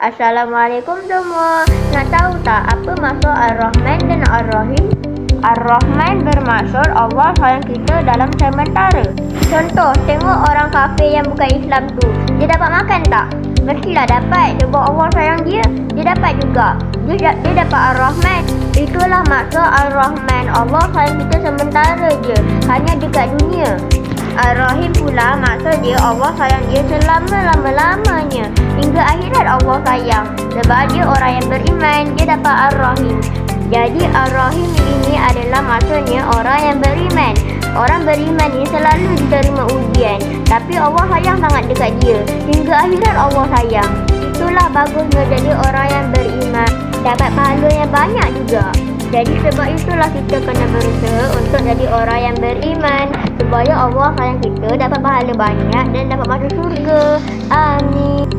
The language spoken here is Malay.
Assalamualaikum semua. Nak tahu tak apa maksud Ar-Rahman dan Ar-Rahim? Ar-Rahman bermaksud Allah sayang kita dalam sementara. Contoh, tengok orang kafir yang bukan Islam tu. Dia dapat makan tak? Mestilah dapat. Sebab Allah sayang dia, dia dapat juga. Dia dapat Ar-Rahman. Itulah maksud Ar-Rahman. Allah sayang kita sementara je, hanya dekat dunia. Ar-Rahim pula maksud dia Allah sayang dia selama-lama-lamanya. Hingga akhirat Allah sayang. Sebab dia orang yang beriman, dia dapat Ar-Rahim. Jadi Ar-Rahim ini adalah maksudnya orang yang beriman. Orang beriman ni selalu diterima ujian, tapi Allah sayang sangat dekat dia. Hingga akhirat Allah sayang. Itulah bagusnya jadi orang yang beriman. Dapat pahala yang banyak juga. Jadi sebab itulah kita kena berusaha untuk jadi orang yang beriman, supaya Allah sayang kita dapat pahala banyak dan dapat masuk syurga. Amin.